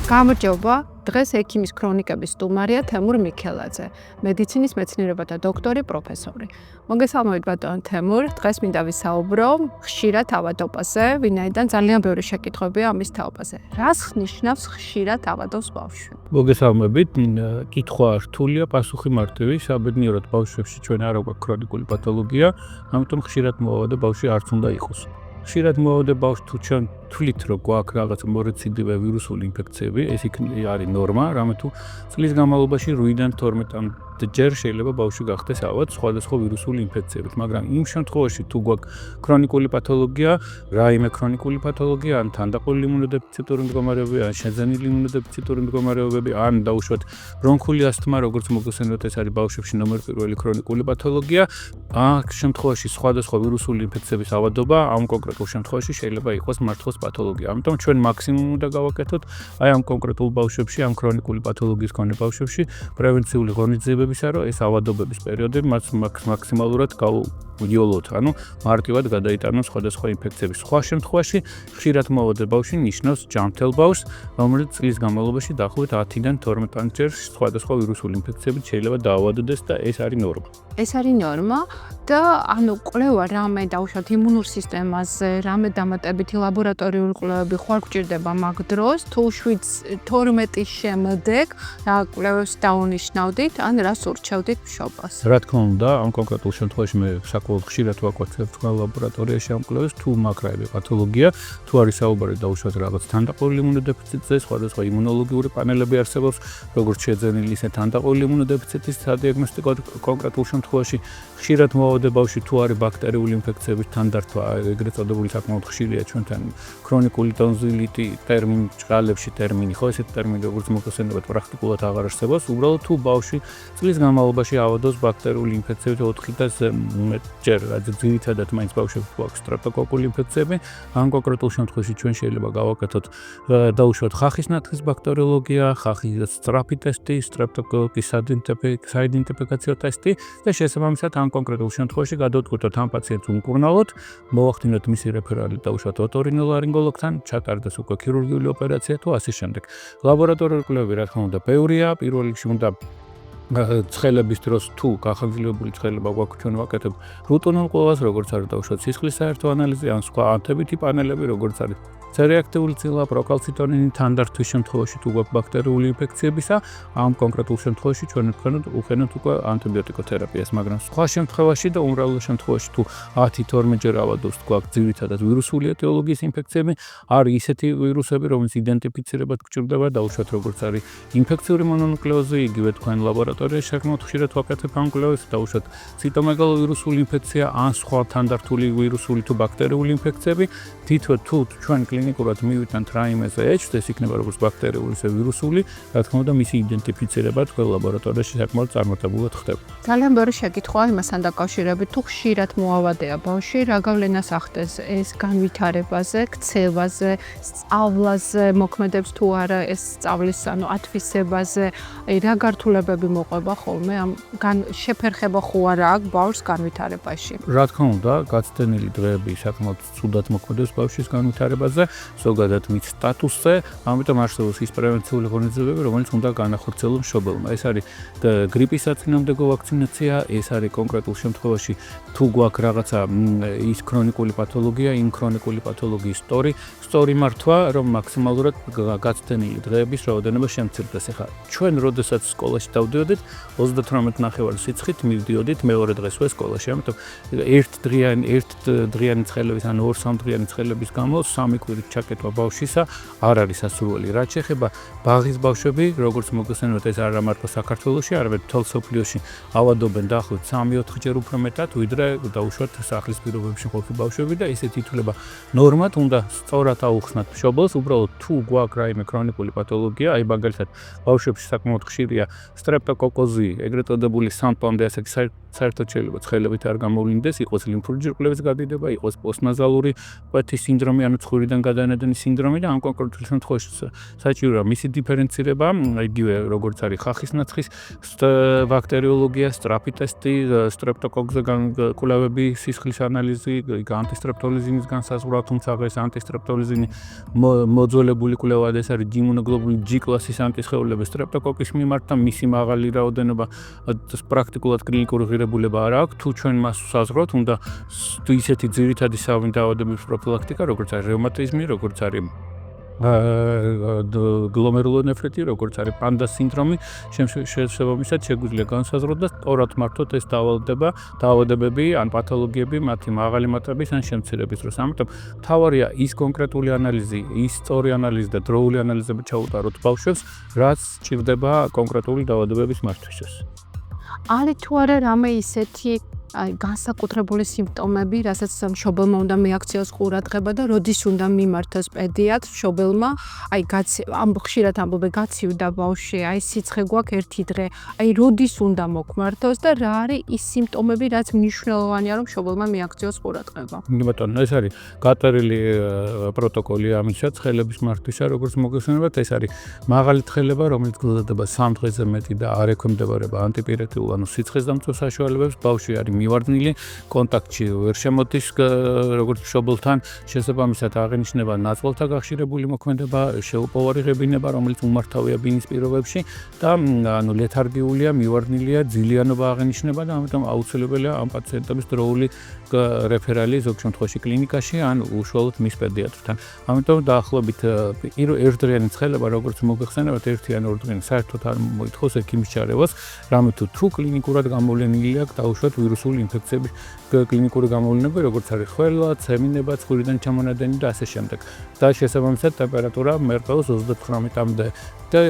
გამარჯობა, დღეს ექიმის ქრონიკების სტუმარია თემურ მიქელაძე, მედიცინის მეცნიერებათა დოქტორი, პროფესორი. მოგესალმებით ბატონ თემურ, დღეს მინდა ვისაუბრო ხშირად ავადობაზე, ვინაიდან ძალიან ბევრი შეკითხვებია ამის თაობაზე. რას ნიშნავს ხშირად ავადობს ბავშვი? მოგესალმებით, კითხვა რთულია, პასუხი მარტივი, საბედნიეროდ ბავშვებში ჩვენ არ აქვს ქრონიკული პათოლოგია, ამიტომ ხშირად მოავადე ბავშვი არც უნდა იყოს. ხშირად მოავადე ბავშვი თუ ჩვენ თვლით, რომ გვაქვს რაღაც მორეციდივე ვირუსული ინფექციები, ეს არის ნორმა, რამე თუ წლის განმავლობაში 8-დან 12 ჯერ შეიძლება ბავშვი გახდეს ავად სხვადასხვა ვირუსული ინფექციებით, მაგრამ იმ შემთხვევაში თუ გვაქვს ქრონიკული პათოლოგია, რაიმე ქრონიკული პათოლოგია, ან თანდაყოლილი იმუნოდეფიციტური მდგომარეობები, ან შეძენილი იმუნოდეფიციტური მდგომარეობები, ან დაუშვათ ბრონქული ასთმა, როგორც მოგხსენებთ, ეს არის ბავშვებში ნომერ პირველი ქრონიკული პათოლოგია. ამ შემთხვევაში სხვადასხვა ვირუსული ინფექციების ავადობა, ამ კონკრეტულ შემთხვევაში შეიძლება იყოს მართლაც პათოლოგია. ამიტომ ჩვენ მაქსიმუმ უნდა გავაკეთოთ აი ამ კონკრეტულ ბავშვებში, ამ ქრონიკული პათოლოგიის მქონე ბავშვებში პრევენციული ღონისძიებებისა, რომ ეს ავადობების პერიოდი მათ მაქსიმალურად გავიოლოთ, ანუ მარტივად გადაიტანოს სხვადასხვა ინფექციების. სხვა შემთხვევაში ხშირად მოავადე ბავშვი ნიშნავს ჯანმრთელ ბავშვს, რომელიც წლის განმავლობაში დაახლოებით 10-დან 12 ჯერ სხვადასხვა ვირუსული ინფექციებით შეიძლება დაავადდეს და ეს არის ნორმა. ეს არის ნორმა და ანუ კვლევა რამე დაუშვათ იმუნურ სისტემაზე, რამე დამატებითი ლაბორატორიული კვლევები ხوار გჭირდება მაგ დროს, თუ 7-12 შემდეგ რა კვლევებს დაუნიშნავდით, ან რას ურჩევდით მშობელს? რა თქმა უნდა, ამ კონკრეტულ შემთხვევაში მე საკმაოდ ხშირად ვაკეთებ თქვენ ლაბორატორიაში ამ კვლევებს, თუ მაგრაები პათოლოგია, თუ არის საუბარი დაუშვათ რაღაც თანდაყოლილი იმუნოდეფიციტზე, სხვადასხვა იმუნოლოგიური პანელები არსებობს, როგორც შეძენილი, ისე თანდაყოლილი იმუნოდეფიციტის სადიაგნოსტიკო კონკრეტულ შემთხვევაში ხშირად მოავადე ბავშვი თუ არის ბაქტერიული ინფექციების თანდართვა, ეგრეთ წოდებული საკმაოდ ხშირია ჩვენთან ქრონიკული ტონზილიტი ტერმინი ჭყალებში ტერმინი, ხო ესეთი ტერმინი როგორც მოგხსენებათ პრაქტიკულად აღარ არსებობს, უბრალოდ თუ ბავშვი წლის განმავლობაში ავადოს ბაქტერიული ინფექციებით 4-დან ჯერ, რაც ძირითადად მაინც ბავშვებს გვაქვს სტრეპტოკოკული ინფექციები, ამ კონკრეტულ შემთხვევაში ჩვენ შეიძლება გავაკეთოთ დაუშვათ ხახის ნათხის ბაქტერიოლოგია, ხახის სწრაფი ტესტი, სტრეპტოკოკის საიდენტიფიკაციო ტესტი და შესაბამისად ამ კონკრეტულ შემთხვევაში გადავწყვიტოთ ამ პაციენტს უმკურნალოთ, მოვახდინოთ მისი რეფერალი დაუშვათ ოტორინოლარინგოლოგთან, ჩატარდეს უკვე ქირურგიული ოპერაცია თუ ასე შემდეგ. ლაბორატორიული კვლევები რა თქმა უნდა ბევრია, პირველ რიგში უნდა ცხელების დროს თუ გახანგრძლივებული ცხელება გვაქვს ჩვენ ვაკეთებ რუტინულ კვლევას, როგორც არის დაუშვათ სისხლის საერთო ანალიზი, ან სხვა ანთებითი პანელები, როგორც არის C-რეაქტიული ცილა, პროკალციტონინი თანდართვის შემთხვევაში თუ გვაქვს ბაქტერიული ინფექციებისა, ამ კონკრეტულ შემთხვევაში ჩვენ ვუყენოთ უკვე ანტიბიოტიკოთერაპიას, მაგრამ სხვა შემთხვევაში და უმრავლეს შემთხვევაში თუ 10-12 ჯერ ავადობს გვაქვს ძირითადად ვირუსული ეტიოლოგიის ინფექციები, არის ისეთი ვირუსები, რომლის იდენტიფიცირება გჭირდება, დაუშვათ როგორც არის ინფექციური მონონუკლეოზი, იგივე თქვენ ლაბორატორიაში საკმაოდ ხშირად ვაკეთებ ამ კვლევებს, დაუშვათ ციტომეგალოვირუსული ინფექცია, ან სხვა თანდართული ვირუსული თუ ბაქტერიული ინფექციები, თითქოს თუ ჩვენ კლინიკურად მივიტანთ რაიმეზე ეჭვს, ეს იქნება როგორც ბაქტერიული, ისე ვირუსული, რა თქმა უნდა, მისი იდენტიფიცირება თქვენ ლაბორატორიაში საკმაოდ წარმატებულად ხდება. ძალიან ბევრი შეკითხვაა იმასთან დაკავშირებით, თუ ხშირად მოავადეა ბავშვი, რა გავლენას ახდენს ეს განვითარებაზე, ქცევაზე, სწავლაზე, მოქმედებს თუ არა ეს სწავლის ანუ ათვისებაზე, რა გართულებები მოყვება ხოლმე ამ შეფერხება ხო არა აქვს ბავშვს განვითარებაში? რა თქმა უნდა, გაცდენილი დღეები საკმაოდ ცუდად მოქმედებს ბავშვის განვითარებაზე, ზოგადად მის სტატუსზე, ამიტომ არსებობს ის პრევენციული ღონისძიებები, რომელიც უნდა განახორციელოს მშობელმა. ეს არის გრიპის საწინააღმდეგო ვაქცინაცია, ეს არის კონკრეტულ შემთხვევაში თუ გვაქვს რაღაცა ის ქრონიკული პათოლოგია, იმ ქრონიკული პათოლოგიის სწორი მართვა, რომ მაქსიმალურად გაცდენილი დღეების რაოდენობა შემცირდეს. ახლა ჩვენ როდესაც სკოლაში დავდიოდით, 38.5 სიცხით მივდიოდით მეორე დღესვე სკოლაში, ამიტომ ერთ დღიანი ცხელების ან 2-3 დღიანი ცხელების გამო 3 კვირით ჩაკეტვა ბავშვისა არ არის სასურველი. რაც შეეხება ბაღის ბავშვები, როგორც მოგხსენებთ, ეს არა მარტო საქართველოში, არამედ მთელ მსოფლიოში ავადობენ დაახლოებით 3-4 ჯერ უფრო მეტად, ვიდრე დაუშვათ სახლის პირობებში მყოფი ბავშვები და ისეთი ითვლება ნორმად, უნდა სწორად აუხსნათ მშობელს, უბრალოდ თუ გვაქვს რაიმე ქრონიკული პათოლოგია, აი მაგალითად ბავშვებში საკმაოდ ხშირია სტრეპტოკოკოზი, ეგრეთ წოდებული სამპლამდე, ასე საერთოდ შეიძლება ცხელებით არ გამოვლინდეს, იყოს ლიმფური ჯირკვლების გადიდება, იყოს პოსტნაზალური კვეთის სინდრომი, ანუ ცხვრიდან გადანადენი სინდრომი და ამ კონკრეტულ შემთხვევაში საჭიროა მისი დიფერენცირება, იგივე როგორც არის ხახის ნაცხის ბაქტერიოლოგია, სწრაფი ტესტი, სტრეპტოკოკზე კვლევები, სისხლის ანალიზი, ანტისტრეპტოლიზინის განსაზღვრა, თუმცა ეს ანტისტრეპტოლიზინი მოძველებული კვლევაა, ეს არის იმუნოგლობულინ G კლასის ანტისხეულების სტრეპტოკოკის მიმართ და მისი მაღალი რაოდენობა პრაქტიკულად კლინიკური ღირებულება არ აქვს. თუ ჩვენ მას ვსაზღვროთ, უნდა ისეთი ძირითადი საავინ დაავადების პროფილაქტიკა, როგორც არის რევმატიზმი, როგორც არის გლომერულონეფრიტი, როგორც არის პანდას სინდრომი, შესაბამისად შეგვიძლია განსაზღვროთ და სწორად მართოთ ეს დაავადებები ან პათოლოგიები მათი მაღალი მატების ან შემცირების დროს. ამიტომ მთავარია ის კონკრეტული ანალიზი, ის სწორი ანალიზი და დროული ანალიზები ჩაუტაროთ ბავშვებს, რაც სჭირდება კონკრეტული დაავადებების მართვისას. არის თუ არა რამე ისეთი განსაკუთრებული სიმპტომები, რასაც მშობელმა უნდა მიაქციოს ყურადღება და როდის უნდა მიმართოს პედიატრს მშობელმა, ამ ხშირად ამბობენ გაცივდა ბავშვი, სიცხე გვაქვს ერთი დღე, როდის უნდა მოქმართოს და რა არის ის სიმპტომები, რაც მნიშვნელოვანია, რომ მშობელმა მიაქციოს ყურადღება. ბატონო, ეს არის გატარილი პროტოკოლი ამისა ცხელების მართვისა, როგორც მოგეხსენებათ, ეს არის მაღალი ცხელება, რომელიც გრძელდება 3 დღეზე მეტი და არ ექვემდებარება ანტიპირეტიულ, ანუ სიცხეს დამცველ საშუალებებს, ბავშვი არის მივარდნილი, კონტაქტში ვერ შემოდის როგორც მშობელთან, შესაბამისად აღინიშნება ნაწყველთა გახშირებული მოქმედება, შეუპოვარი ღებინება, რომელიც უმართავია ბინის პირობებში და ანუ ლეთარგიულია, მივარდნილია, ძილიანობა აღინიშნება და ამიტომ აუცილებელია ამ პაციენტების დროული რეფერალი ზოგ შემთხვევაში კლინიკაში ან უშუალოდ მის პედიატრთან. ამიტომ დაახლოებით ერთდღიანი ცხელება, როგორც მოგეხსენებათ, ერთი ან ორი დღე საერთოდ არ მოითხოვს ექიმის ჩარევას, რამე თუ კლინიკურად გამოვლენილი აქვს დაუშვათ ვირუსული ინფექციების კლინიკური გამოვლენები, როგორც არის ხველა, ცემინება, ცხვირიდან ჩამონადენი და ასე შემდეგ. და შესაბამისად ტემპერატურა მერყეობს 39-მდე. და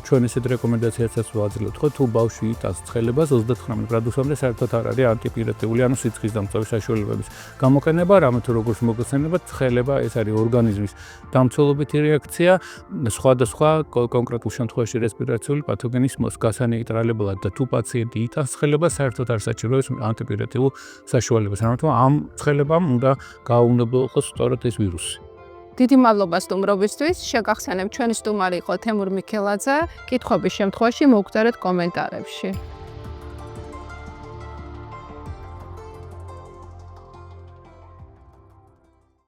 ჩვენ ესეთ რეკომენდაციასაც ვაძლევთ, ხო, თუ ბავშვი იტანს ცხელებას 39 გრადუსამდე, საერთოდ არ არის ანტიპირეტიული, ანუ სიცხის დამცავი საშუალებების გამოყენება, რამე თუ როგორც მოგეხსენებათ, ცხელება ეს არის ორგანიზმის დამცველობითი რეაქცია, სხვადასხვა კონკრეტულ შემთხვევაში რესპირაციული პათოგენის გასანეიტრალებლად და თუ პაციენტი იტანს ცხელებას, საერთოდ არ საჭიროებს ანტიპირეტიულ საშუალებას, რამე ამ ცხელებამ უნდა გააუვნებლო იყოს სწორად ეს ვირუსი. დიდი მადლობა სტუმრობისთვის. შეგახსენებთ, ჩვენი სტუმარი იყო თემურ მიქელაძე. კითხვების შემთხვევაში მოგწერეთ კომენტარებში.